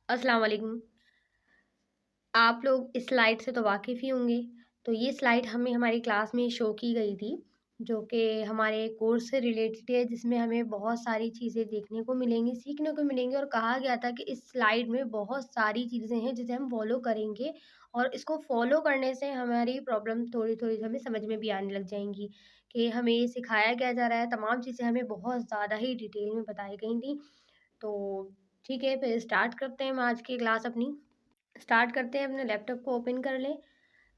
अस्सलाम वालेकुम। आप लोग इस स्लाइड से तो वाकिफ़ ही होंगे। तो ये स्लाइड हमें हमारी क्लास में शो की गई थी, जो कि हमारे कोर्स से रिलेटेड है, जिसमें हमें बहुत सारी चीज़ें देखने को मिलेंगी, सीखने को मिलेंगी और कहा गया था कि इस स्लाइड में बहुत सारी चीज़ें हैं, जिसे हम फ़ॉलो करेंगे और इसको फ़ॉलो करने से हमारी प्रॉब्लम थोड़ी-थोड़ी हमें समझ में भी आने लग जाएँगी कि हमें ये सिखाया क्या जा रहा है। तमाम चीज़ें हमें बहुत ज़्यादा ही डिटेल में बताई गई थी। तो ठीक है, फिर स्टार्ट करते हैं हम आज की क्लास अपनी। स्टार्ट करते हैं, अपने लैपटॉप को ओपन कर लें।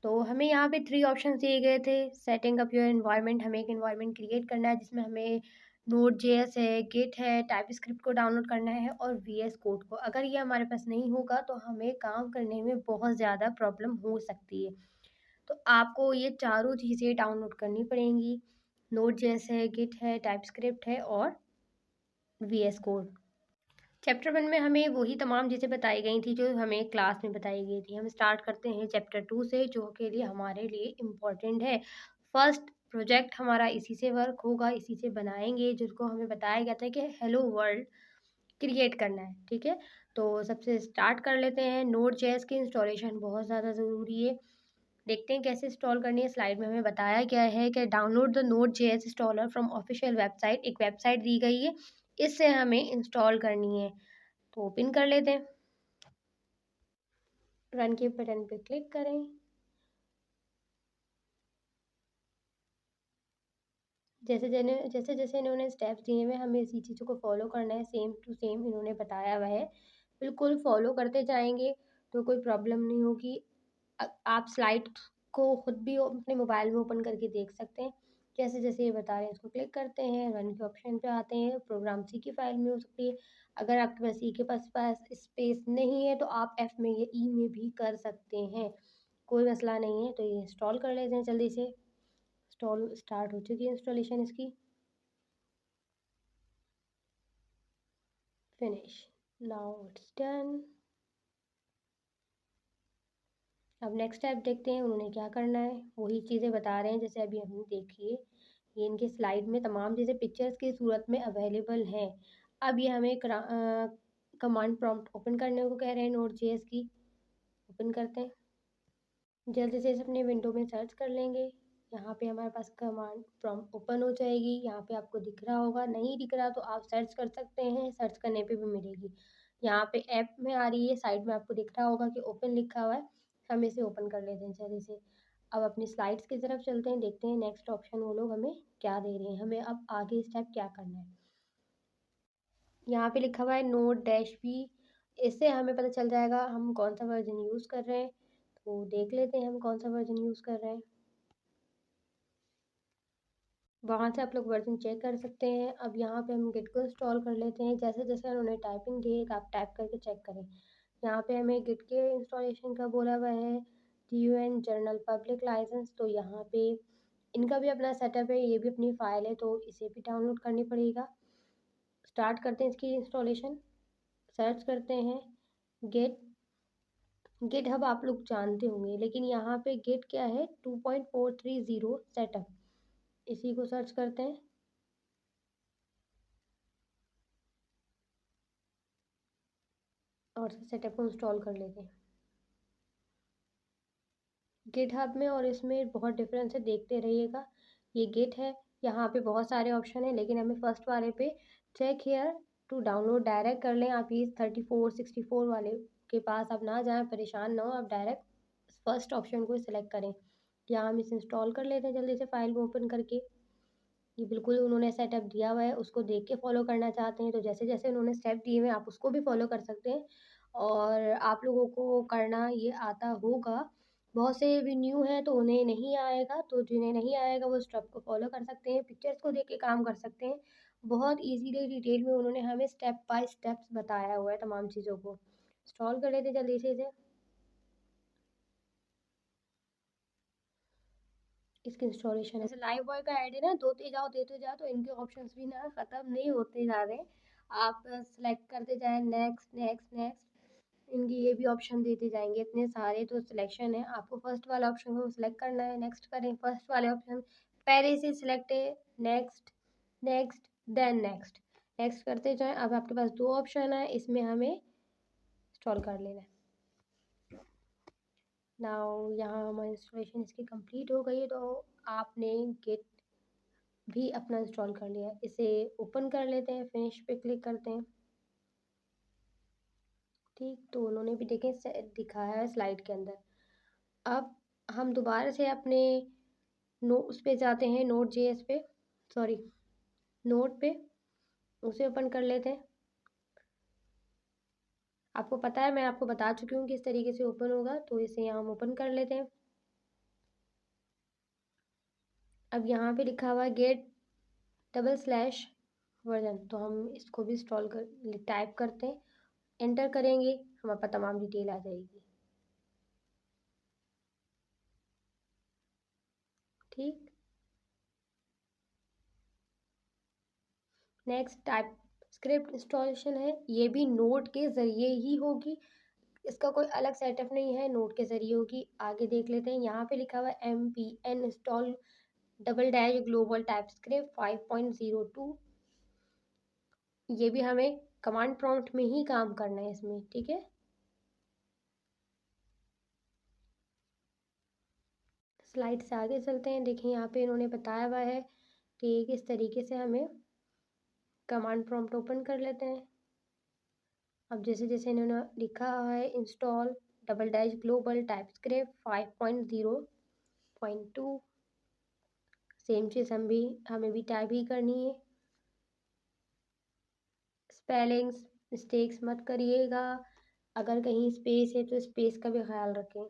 तो हमें यहाँ पे 3 ऑप्शंस दिए गए थे। सेटिंग अप योर एनवायरनमेंट, हमें एक एनवायरनमेंट क्रिएट करना है जिसमें हमें नोड.जेएस है, गिट है, टाइपस्क्रिप्ट को डाउनलोड करना है और वीएस कोड को। अगर ये हमारे पास नहीं होगा तो हमें काम करने में बहुत ज़्यादा प्रॉब्लम हो सकती है। तो आपको ये चारों चीज़ें डाउनलोड करनी पड़ेंगी। नोड.जेएस है, गिट है, टाइपस्क्रिप्ट है और वीएस कोड। चैप्टर 1 में हमें वही तमाम चीज़ें बताई गई थी जो हमें क्लास में बताई गई थी। हम स्टार्ट करते हैं चैप्टर 2 से, जो के लिए हमारे लिए इम्पोर्टेंट है। फर्स्ट प्रोजेक्ट हमारा इसी से वर्क होगा, इसी से बनाएँगे, जिसको हमें बताया गया था कि हेलो वर्ल्ड क्रिएट करना है, ठीक है? तो सबसे स्टार्ट कर लेते हैं। नोड.जेएस की इंस्टॉलेशन बहुत ज़्यादा ज़रूरी है। देखते हैं कैसे इंस्टॉल करनी है। स्लाइड में हमें बताया गया है कि download the Node JS installer from official website. एक वेबसाइट दी गई है, इससे हमें इंस्टॉल करनी है। तो ओपन कर लेते हैं। रन के बटन पे क्लिक करें। जैसे-जैसे इन्होंने स्टेप्स दिए हुए हैं, हमें इसी चीज़ों को फ़ॉलो करना है, सेम टू सेम इन्होंने बताया हुआ है। बिल्कुल फ़ॉलो करते जाएँगे, तो कोई प्रॉब्लम नहीं होगी। आप स्लाइड को खुद भी अपने मोबाइल में ओपन करके देख सकते हैं। जैसे-जैसे ये बता रहे हैं, इसको क्लिक करते हैं, रन के ऑप्शन पे आते हैं। प्रोग्राम सी की फाइल में हो सकती है। अगर आपके पास सी के पास स्पेस नहीं है, तो आप एफ में या ई में भी कर सकते हैं। कोई मसला नहीं है। तो ये इंस्टॉल कर लेते हैं जल्दी से। इंस्टॉल स्टार्ट हो चुकी है इंस्टॉलेशन इसकी। फिनिश। Now it's done. अब नेक्स्ट स्टेप देखते हैं उन्होंने क्या करना है। वही चीज़ें बता रहे हैं जैसे अभी हमने देखी है। ये इनके स्लाइड में तमाम चीज़ें पिक्चर्स की सूरत में अवेलेबल हैं। अब ये हमें कमांड प्रॉम्प्ट ओपन करने को कह रहे हैं नोड.जेएस की। ओपन करते हैं। जल्दी से इसे अपने विंडो में सर्च कर लेंगे। यहाँ पे हमारे पास कमांड प्रॉम्प्ट ओपन हो जाएगी। यहाँ पे आपको दिख रहा होगा, नहीं दिख रहा तो आप सर्च कर सकते हैं, सर्च करने पे भी मिलेगी। यहाँ पे ऐप में आ रही है, साइड में आपको दिख रहा होगा कि ओपन लिखा हुआ है। हम इसे ओपन कर लेते हैं जल्दी से। अब अपनी स्लाइड्स की तरफ चलते हैं, देखते हैं नेक्स्ट ऑप्शन वो लोग हमें क्या दे रहे हैं, हमें अब आगे स्टेप क्या करना है। यहाँ पे लिखा हुआ है नोड-बी। इससे हमें पता चल जाएगा हम कौन सा वर्जन यूज़ कर रहे हैं। तो देख लेते हैं हम कौन सा वर्जन यूज़ कर रहे हैं। वहाँ से आप लोग वर्ज़न चेक कर सकते हैं। अब यहाँ पे हम गिट को इंस्टॉल कर लेते हैं। जैसे-जैसे उन्होंने टाइपिंग दी है, आप टाइप करके चेक करें। यहाँ पे हमें गिट के इंस्टॉलेशन का बोला हुआ है, GUN जर्नल पब्लिक लाइसेंस। तो यहाँ पे इनका भी अपना सेटअप है, ये भी अपनी फ़ाइल है, तो इसे भी डाउनलोड करनी पड़ेगा। स्टार्ट करते हैं इसकी इंस्टॉलेशन। सर्च करते हैं गिट। गिटहब आप लोग जानते होंगे, लेकिन यहाँ पे गिट क्या है 2.430 सेटअप। इसी को सर्च करते हैं। और सेटअप को इंस्टॉल कर लेते हैं। गिटहब में और इसमें बहुत डिफरेंस है, देखते रहिएगा। ये गिट है, यहाँ पे बहुत सारे ऑप्शन हैं, लेकिन हमें फर्स्ट वाले पे check here to download direct कर लें। आप ये 3464 वाले के पास आप ना जाएं, परेशान ना हो, आप डायरेक्ट फर्स्ट ऑप्शन को सिलेक्ट करें। यहाँ हम इसे इंस्टॉल कर लेते हैं जल्दी से फाइल को ओपन करके। ये बिल्कुल उन्होंने सेटअप दिया हुआ है, उसको देख के फॉलो करना चाहते हैं तो जैसे जैसे उन्होंने स्टेप दिए हुए हैं आप उसको भी फॉलो कर सकते हैं। और आप लोगों को करना ये आता होगा। बहुत से भी न्यू हैं तो उन्हें नहीं आएगा, तो जिन्हें नहीं आएगा वो स्टेप को फॉलो कर सकते हैं, पिक्चर्स को देख के काम कर सकते हैं। बहुत ईज़िली डिटेल में उन्होंने हमें स्टेप बाय स्टेप्स बताया हुआ है तमाम चीज़ों को। इंस्टॉल कर लेते हैं जल्दी से इसे। इसकी इंस्टॉलेशन है। जैसे लाइव बॉय का ऐड है ना, देते जाओ तो इनके ऑप्शंस भी ना ख़त्म नहीं होते जा रहे। आप सेलेक्ट करते जाएँ नेक्स्ट, नेक्स्ट, नेक्स्ट। इनके ये भी ऑप्शन देते जाएँगे, इतने सारे तो सिलेक्शन है। आपको फर्स्ट वाला ऑप्शन को सिलेक्ट करना है, नेक्स्ट करें। फर्स्ट वाले ऑप्शन पहले से सिलेक्ट है, next, next, then next. Next करते जाएँ। अब आपके पास 2 ऑप्शन है, इसमें हमें इंस्टॉल कर लेना है। नाउ यहाँ हमारी इंस्टॉलेशन इसकी कंप्लीट हो गई है, तो आपने गिट भी अपना इंस्टॉल कर लिया है। इसे ओपन कर लेते हैं, फिनिश पे क्लिक करते हैं। ठीक, तो उन्होंने भी देखें दिखाया है स्लाइड के अंदर। अब हम दोबारा से अपने उस पे जाते हैं, नोट जेएस पे, सॉरी नोट पे, उसे ओपन कर लेते हैं। आपको पता है, मैं आपको बता चुकी हूँ किस तरीके से ओपन होगा, तो इसे यहाँ हम ओपन कर लेते हैं। अब यहाँ पे लिखा हुआ है get/वर्जन, तो हम इसको भी इंस्टॉल कर टाइप करते हैं, एंटर करेंगे, हमारे पास तमाम डिटेल आ जाएगी। ठीक, नेक्स्ट टाइप स्क्रिप्ट इंस्टॉलेशन है, ये भी नोट के ज़रिए ही होगी, इसका कोई अलग सेटअप नहीं है, नोट के ज़रिए होगी। आगे देख लेते हैं, यहाँ पे लिखा हुआ है mpn इंस्टॉल ग्लोबल टाइपस्क्रिप्ट 5.02। ये भी हमें कमांड प्रॉम्प्ट में ही काम करना है इसमें, ठीक है। स्लाइड से आगे चलते हैं। देखिए यहाँ पे इन्होंने बताया हुआ है कि किस तरीके से हमें कमांड प्रॉम्प्ट ओपन कर लेते हैं। अब जैसे जैसे इन्होंने लिखा हुआ है इंस्टॉल ग्लोबल टाइपस्क्रिप्ट 5.0.2, सेम चीज़ हमें भी टाइप ही करनी है। स्पेलिंग्स मिस्टेक्स मत करिएगा, अगर कहीं स्पेस है तो स्पेस का भी ख्याल रखें।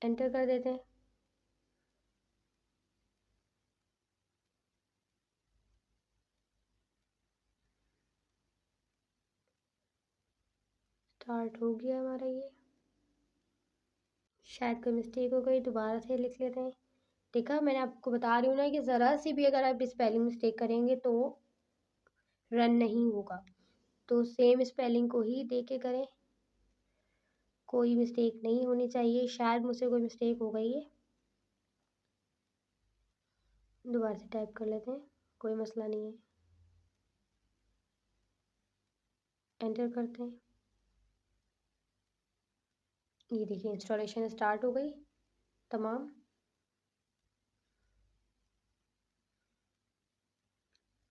एंटर कर देते हैं। स्टार्ट हो गया हमारा ये। शायद कोई मिस्टेक हो गई, दोबारा से लिख लेते हैं। देखा, मैंने आपको बता रही हूँ ना कि ज़रा सी भी अगर आप स्पेलिंग मिस्टेक करेंगे तो रन नहीं होगा, तो सेम स्पेलिंग को ही देख के करें, कोई मिस्टेक नहीं होनी चाहिए। शायद मुझसे कोई मिस्टेक हो गई है, दोबारा से टाइप कर लेते हैं, कोई मसला नहीं है। एंटर करते हैं। ये देखिए इंस्टॉलेशन स्टार्ट हो गई तमाम।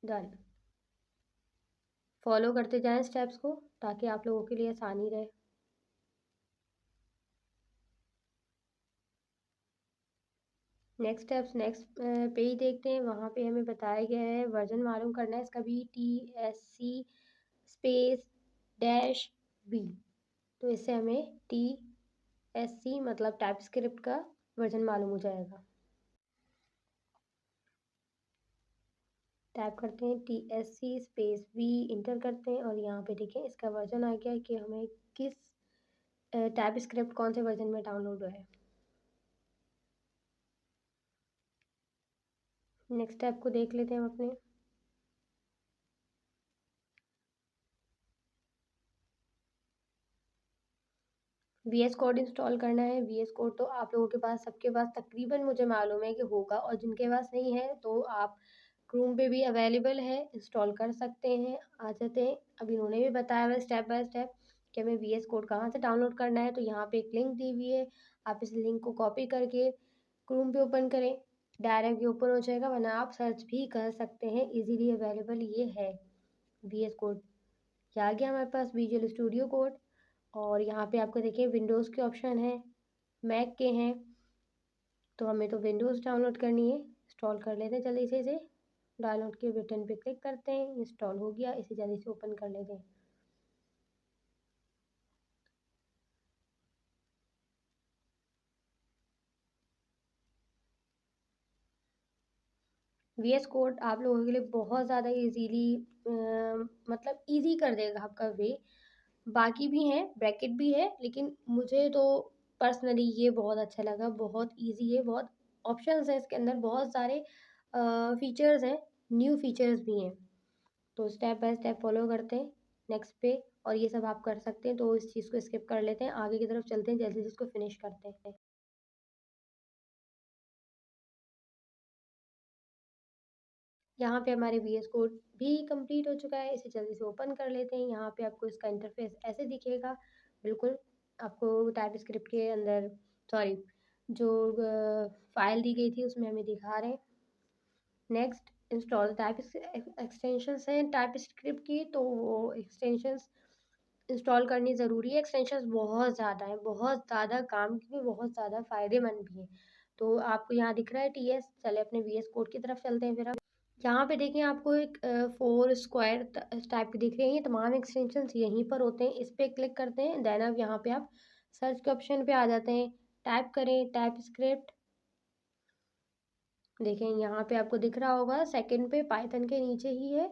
डन। फॉलो करते जाएं स्टेप्स को, ताकि आप लोगों के लिए आसानी रहे। नेक्स्ट स्टेप्स, नेक्स्ट पेज देखते हैं। वहाँ पे हमें बताया गया है वर्जन मालूम करना है इसका भी, TSC स्पेस -B। तो इससे हमें TSC मतलब टाइपस्क्रिप्ट का वर्जन मालूम हो जाएगा। टाइप करते हैं TSC स्पेस B, इंटर करते हैं, और यहाँ पे देखें इसका वर्जन आ गया है कि हमें किस टाइपस्क्रिप्ट कौन से वर्जन में डाउनलोड है। नेक्स्ट स्टेप को देख लेते हैं हम अपने। VS कोड इंस्टॉल करना है। VS कोड तो आप लोगों के पास, सबके पास तकरीबन मुझे मालूम है कि होगा, और जिनके पास नहीं है तो आप क्रोम पे भी अवेलेबल है, इंस्टॉल कर सकते हैं। आ जाते हैं, अब इन्होंने भी बताया हुआ है स्टेप बाय स्टेप कि हमें VS कोड कहाँ से डाउनलोड करना है। तो यहाँ पे एक लिंक दी हुई है, आप इस लिंक को कॉपी करके क्रोम पे ओपन करें, डायरेक्ट ओपन हो जाएगा, वरना आप सर्च भी कर सकते हैं, इजीली अवेलेबल ये है VS कोड। ये आ गया हमारे पास विजुअल स्टूडियो कोड, और यहाँ पे आपको देखिए विंडोज़ के ऑप्शन है, मैक के हैं, तो हमें तो विंडोज़ डाउनलोड करनी है। इंस्टॉल कर लेते हैं जल्दी से इसे। डाउनलोड के बटन पे क्लिक करते हैं, इंस्टॉल हो गया, इसे जल्दी से ओपन कर लेते हैं। VS कोड आप लोगों के लिए बहुत ज़्यादा इजीली मतलब इजी कर देगा आपका वे। बाकी भी हैं, ब्रैकेट भी है, लेकिन मुझे तो पर्सनली ये बहुत अच्छा लगा। बहुत इजी है, बहुत ऑप्शंस हैं इसके अंदर, बहुत सारे फीचर्स हैं, न्यू फीचर्स भी हैं। तो स्टेप बाय स्टेप फॉलो करते हैं। नेक्स्ट पे और ये सब आप कर सकते हैं, तो इस चीज़ को स्किप कर लेते हैं, आगे की तरफ चलते हैं, जल्दी से इसको फिनिश करते हैं। यहाँ पे हमारे वीएस कोड भी कंप्लीट हो चुका है, इसे जल्दी से ओपन कर लेते हैं। यहाँ पे आपको इसका इंटरफेस ऐसे दिखेगा, बिल्कुल आपको टाइपस्क्रिप्ट के अंदर सॉरी जो फाइल दी गई थी उसमें हमें दिखा रहे हैं। नेक्स्ट इंस्टॉल टाइप एक्सटेंशंस हैं टाइपस्क्रिप्ट की, तो वो एक्सटेंशंस इंस्टॉल करनी ज़रूरी है। एक्सटेंशंस बहुत ज़्यादा हैं, बहुत ज़्यादा काम की भी, बहुत ज़्यादा फ़ायदेमंद भी हैं। तो आपको यहाँ दिख रहा है टीएस, चले अपने वीएस कोड की तरफ चलते हैं फिर हम। यहाँ पे देखें आपको एक 4 स्क्वायर टाइप के दिख रहे हैं, ये तमाम एक्सटेंशंस यहीं पर होते हैं। इस पे क्लिक करते हैं, देन अब यहाँ पे आप सर्च के ऑप्शन पे आ जाते हैं, टाइप करें टाइपस्क्रिप्ट। देखें यहाँ पे आपको दिख रहा होगा सेकंड पे पाइथन के नीचे ही है,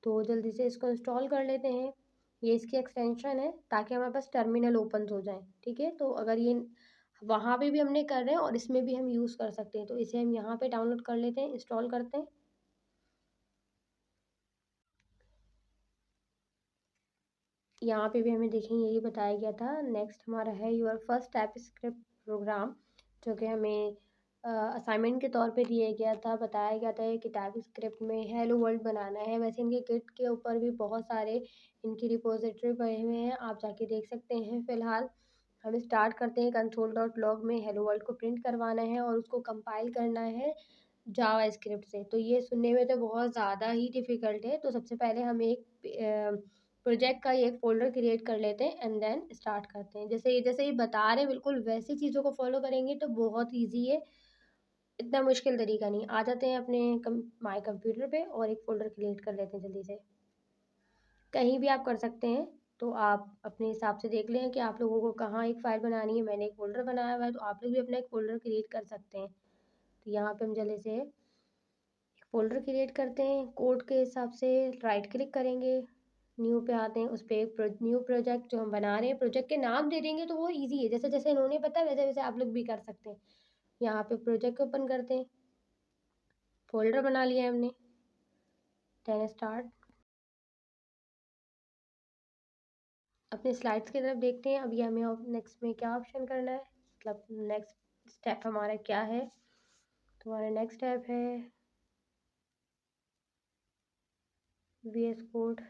तो जल्दी से इसको इंस्टॉल कर लेते हैं। ये इसकी एक्सटेंशन है ताकि हमारे पास टर्मिनल ओपन हो जाए, ठीक है। तो अगर ये वहाँ पे भी हमने कर रहे हैं और इसमें भी हम यूज़ कर सकते हैं, तो इसे हम यहाँ पे डाउनलोड कर लेते हैं, इंस्टॉल करते हैं। यहाँ पे भी हमें देखें यही बताया गया था। नेक्स्ट हमारा है योर फर्स्ट टाइपस्क्रिप्ट प्रोग्राम, जो कि हमें असाइनमेंट के तौर पे दिया गया था। बताया गया था कि टाइपस्क्रिप्ट में हेलो वर्ल्ड बनाना है। वैसे इनके किट के ऊपर भी बहुत सारे इनकी रिपोजिटरी पड़े हुए हैं, आप जाके देख सकते हैं। फिलहाल हम स्टार्ट करते हैं। console.log में हेलो वर्ल्ड को प्रिंट करवाना है और उसको कंपाइल करना है जावा स्क्रिप्ट से। तो ये सुनने में तो बहुत ज़्यादा ही डिफ़िकल्ट है। तो सबसे पहले हम एक प्रोजेक्ट का एक फ़ोल्डर क्रिएट कर लेते हैं एंड देन स्टार्ट करते हैं। जैसे ये बता रहे हैं बिल्कुल वैसी चीज़ों को फ़ॉलो करेंगे तो बहुत ईज़ी है, इतना मुश्किल तरीका नहीं। आ जाते हैं अपने माय कंप्यूटर पे और एक फ़ोल्डर क्रिएट कर लेते हैं जल्दी से। कहीं भी आप कर सकते हैं, तो आप अपने हिसाब से देख लें कि आप लोगों को कहाँ एक फ़ाइल बनानी है। मैंने एक फ़ोल्डर बनाया हुआ है, तो आप लोग भी अपना एक फ़ोल्डर क्रिएट कर सकते हैं। तो यहाँ पे हम जल्दी से फ़ोल्डर क्रिएट करते हैं, कोड के हिसाब से राइट क्लिक करेंगे, न्यू पे आते हैं, उस पे एक न्यू प्रोजेक्ट जो हम बना रहे हैं, प्रोजेक्ट के नाम दे देंगे तो वो ईज़ी है। जैसे-जैसे इन्होंने बताया वैसे-वैसे आप लोग भी कर सकते हैं। यहाँ पे प्रोजेक्ट ओपन करते हैं, फ़ोल्डर बना लिया है हमने, देन स्टार्ट। अपने स्लाइड्स की तरफ देखते हैं, अभी हमें अब नेक्स्ट में क्या ऑप्शन करना है, मतलब नेक्स्ट स्टेप हमारा क्या है। तो हमारा नेक्स्ट स्टेप है वीएस कोड।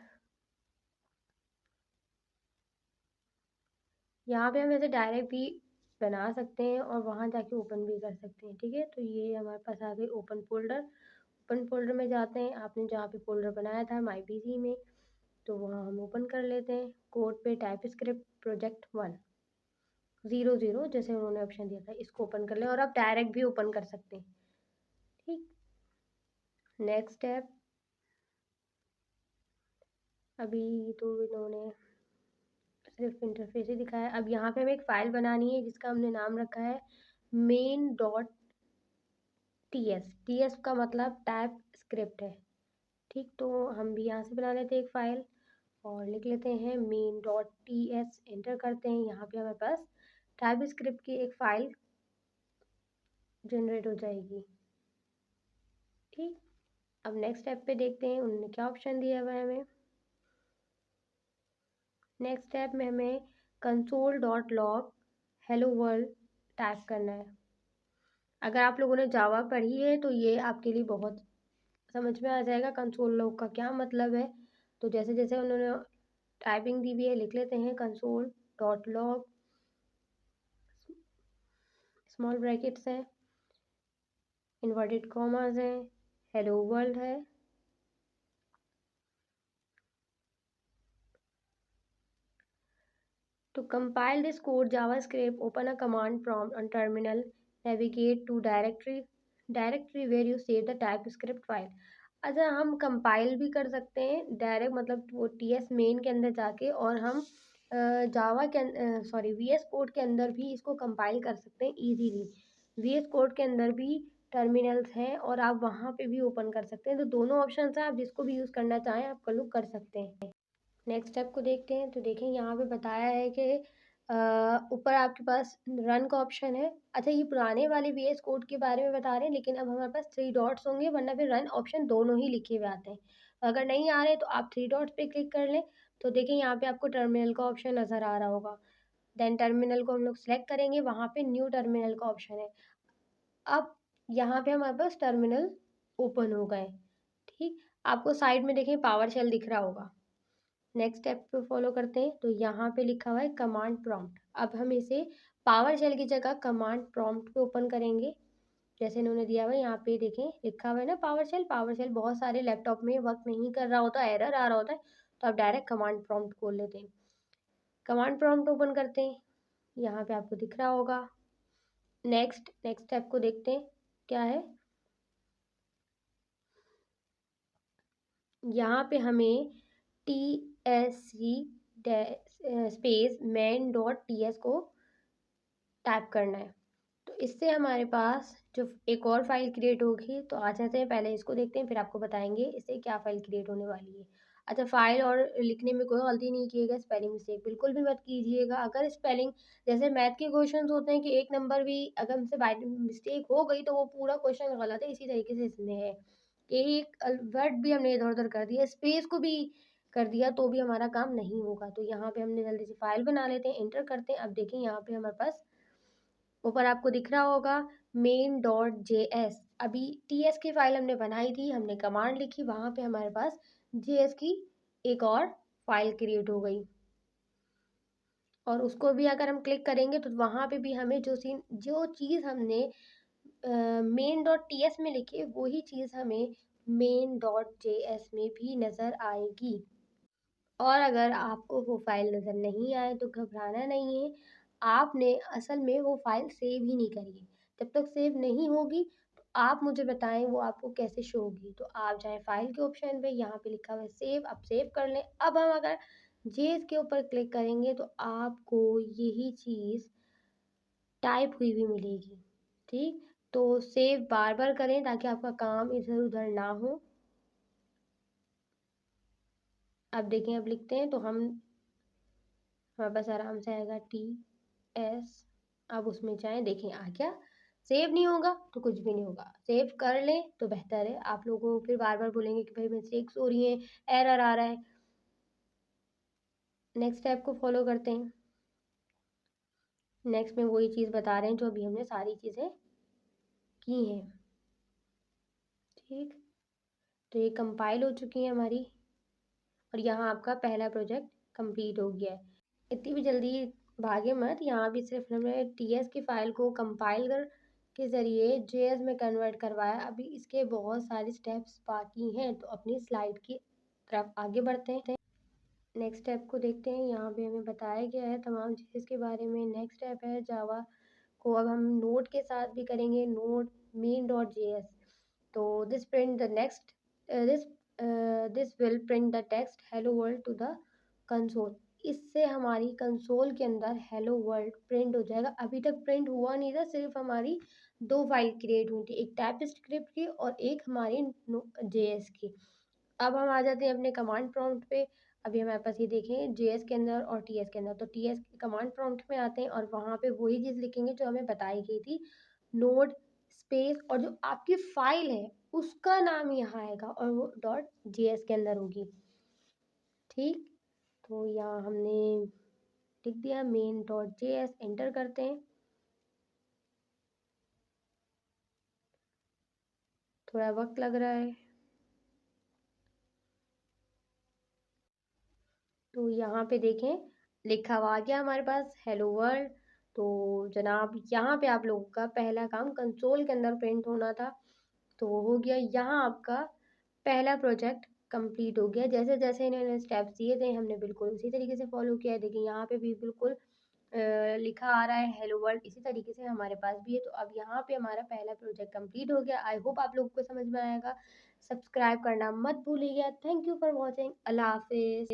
यहाँ पे हम ऐसे डायरेक्ट भी बना सकते हैं और वहाँ जाके ओपन भी कर सकते हैं, ठीक है। तो ये हमारे पास आ गई ओपन फ़ोल्डर। ओपन फ़ोल्डर में जाते हैं, आपने जहाँ पे फ़ोल्डर बनाया था माई पीसी में, तो वहाँ हम ओपन कर लेते हैं। कोड पे टाइपस्क्रिप्ट प्रोजेक्ट 1 00 जैसे उन्होंने ऑप्शन दिया था, इसको ओपन कर लें और आप डायरेक्ट भी ओपन कर सकते हैं, ठीक। नेक्स्ट स्टेप, अभी तो इन्होंने सिर्फ इंटरफेस ही दिखाया। अब यहाँ पे हमें एक फ़ाइल बनानी है जिसका हमने नाम रखा है main.ts। ts का मतलब टाइप स्क्रिप्ट है, ठीक। तो हम भी यहाँ से बना लेते हैं एक फ़ाइल और लिख लेते हैं main.ts, एंटर करते हैं। यहाँ पे हमारे पास टाइप स्क्रिप्ट की एक फ़ाइल जनरेट हो जाएगी, ठीक। अब नेक्स्ट स्टेप पे देखते हैं उन्होंने क्या ऑप्शन दिया हुआ है हमें। नेक्स्ट स्टेप में हमें console.log हेलो वर्ल्ड टाइप करना है। अगर आप लोगों ने जावा पढ़ी है तो ये आपके लिए बहुत समझ में आ जाएगा कंसोल लॉग का क्या मतलब है। तो जैसे-जैसे उन्होंने टाइपिंग दी हुई है लिख लेते हैं console.log, स्मॉल ब्रैकेट्स हैं, इन्वर्टेड कॉमास हैं, हेलो वर्ल्ड है। To compile this code, JavaScript, open a command prompt on terminal, navigate to directory where you save the TypeScript file। अच्छा, हम कंपाइल भी कर सकते हैं डायरेक्ट, मतलब वो टीएस मेन के अंदर जाके, और हम जावा के सॉरी वीएस कोड के अंदर भी इसको कंपाइल कर सकते हैं इजीली। वीएस कोड के अंदर भी टर्मिनल्स हैं और आप वहाँ पे भी ओपन कर सकते हैं। तो दोनों ऑप्शन हैं, आप जिसको भी यूज़ करना चाहें आप लोग कर सकते हैं। नेक्स्ट स्टेप को देखते हैं, तो देखें यहाँ पे बताया है कि ऊपर आपके पास रन का ऑप्शन है। अच्छा, ये पुराने वाले वीएस कोड के बारे में बता रहे हैं, लेकिन अब हमारे पास 3 डॉट्स होंगे, वरना फिर रन ऑप्शन दोनों ही लिखे हुए आते हैं। अगर नहीं आ रहे तो आप 3 डॉट्स पे क्लिक कर लें, तो देखिए यहाँ पे आपको टर्मिनल का ऑप्शन नज़र आ रहा होगा। देन टर्मिनल को हम लोग सेलेक्ट करेंगे, वहाँ पे न्यू टर्मिनल का ऑप्शन है। अब यहाँ पे हमारे पास टर्मिनल ओपन हो गए, ठीक। आपको साइड में देखिए पावर शेल दिख रहा होगा। नेक्स्ट स्टेप पे फॉलो करते हैं, तो यहाँ पे लिखा हुआ है कमांड प्रॉम्प्ट। अब हम इसे पावर शेल की जगह कमांड प्रॉम्प्ट पे ओपन करेंगे। जैसे इन्होंने दिया हुआ है यहाँ पे देखें, लिखा हुआ है ना पावर शेल। पावर शेल बहुत सारे लैपटॉप में वर्क नहीं कर रहा होता, एरर आ रहा होता है, तो आप डायरेक्ट कमांड प्रॉम्प्ट खोल लेते हैं। कमांड प्रॉम्प्ट ओपन करते हैं, यहाँ पे आपको दिख रहा होगा। नेक्स्ट स्टेप को देखते हैं क्या है। यहाँ पे हमें TSC स्पेस main.ts को टाइप करना है। तो इससे हमारे पास जो एक और फाइल क्रिएट होगी, तो आ जाते हैं, पहले इसको देखते हैं, फिर आपको बताएंगे इससे क्या फाइल क्रिएट होने वाली है। अच्छा, फाइल और लिखने में कोई गलती नहीं कीजिएगा, स्पेलिंग मिस्टेक बिल्कुल भी मत कीजिएगा। अगर स्पेलिंग जैसे मैथ के क्वेश्चंस होते हैं कि एक नंबर भी अगर हमसे बाय मिस्टेक हो गई तो वो पूरा क्वेश्चन गलत है, इसी तरीके से इसमें है। एक वर्ड भी हमने इधर उधर कर दिया, स्पेस को भी कर दिया, तो भी हमारा काम नहीं होगा। तो यहाँ पे हमने जल्दी से फाइल बना लेते हैं, एंटर करते हैं। अब देखिए यहाँ पे हमारे पास ऊपर आपको दिख रहा होगा main.js। अभी ts की फाइल हमने बनाई थी, हमने कमांड लिखी, वहां पे हमारे पास js की एक और फाइल क्रिएट हो गई। और उसको भी अगर हम क्लिक करेंगे तो वहां पे भी हमें जो चीज़ हमने main.ts में लिखी है, वही चीज़ हमें main.js में भी नज़र आएगी। और अगर आपको वो फाइल नज़र नहीं आए तो घबराना नहीं है, आपने असल में वो फाइल सेव ही नहीं करी है। जब तक सेव नहीं होगी तो आप मुझे बताएं वो आपको कैसे शो होगी। तो आप जाएं फाइल के ऑप्शन पे, यहाँ पे लिखा हुआ है सेव, आप सेव कर लें। अब हम अगर जेएस के ऊपर क्लिक करेंगे तो आपको यही चीज़ टाइप हुई भी मिलेगी, ठीक। तो सेव बार बार करें ताकि आपका काम इधर उधर ना हो। अब देखें, अब लिखते हैं तो हमारे पास आराम से आएगा TS। अब उसमें चाहे देखें आ गया। सेव नहीं होगा तो कुछ भी नहीं होगा, सेव कर लें तो बेहतर है। आप लोगों को फिर बार बार बोलेंगे कि भाई मिस्टेक्स हो रही हैं, एरर आ रहा है। नेक्स्ट स्टेप को फॉलो करते हैं। नेक्स्ट में वही चीज़ बता रहे हैं जो अभी हमने सारी चीज़ें की हैं, ठीक। तो ये कंपाइल हो चुकी है हमारी, और यहाँ आपका पहला प्रोजेक्ट कंप्लीट हो गया है। इतनी भी जल्दी भागे मत, यहाँ भी सिर्फ हमने टीएस की फाइल को कंपाइलर के ज़रिए जेएस में कन्वर्ट करवाया। अभी इसके बहुत सारे स्टेप्स बाकी हैं, तो अपनी स्लाइड की तरफ आगे बढ़ते हैं। नेक्स्ट स्टेप को देखते हैं, यहाँ पे हमें बताया गया है तमाम चीज़ के बारे में। नेक्स्ट स्टेप है जावा को अब हम नोड के साथ भी करेंगे, नोड main.js। तो this print the next this this will print the text hello world to the console. इससे हमारी कंसोल के अंदर हेलो वर्ल्ड प्रिंट हो जाएगा। अभी तक प्रिंट हुआ नहीं था, सिर्फ हमारी दो फाइल क्रिएट हुई थी, एक टाइप स्क्रिप्ट की और एक हमारी जेएस की। अब हम आ जाते हैं अपने कमांड प्रॉम्प्ट पे। अभी हमारे पास ये देखें जेएस के अंदर और टीएस के अंदर, तो टीएस कमांड प्रॉम्प्ट में आते हैं और वहाँ पे वही चीज़ लिखेंगे जो हमें बताई गई थी, नोड स्पेस, और जो आपकी फाइल है उसका नाम यहाँ आएगा और वो .js के अंदर होगी, ठीक। तो यहाँ हमने लिख दिया main.js, एंटर करते हैं। थोड़ा वक्त लग रहा है। तो यहाँ पे देखें लिखा हुआ आ गया हमारे पास हेलो वर्ल्ड। तो जनाब यहाँ पे आप लोगों का पहला काम कंसोल के अंदर प्रिंट होना था, तो वो हो गया। यहाँ आपका पहला प्रोजेक्ट कंप्लीट हो गया। जैसे जैसे इन्होंने स्टेप्स दिए थे हमने बिल्कुल उसी तरीके से फॉलो किया है। देखिए यहाँ पे भी बिल्कुल लिखा आ रहा है हेलो वर्ल्ड, इसी तरीके से हमारे पास भी है। तो अब यहाँ पे हमारा पहला प्रोजेक्ट कंप्लीट हो गया। आई होप आप लोगों को समझ में आएगा। सब्सक्राइब करना मत भूलिएगा। Thank you for watching. अल्लाह हाफिज़।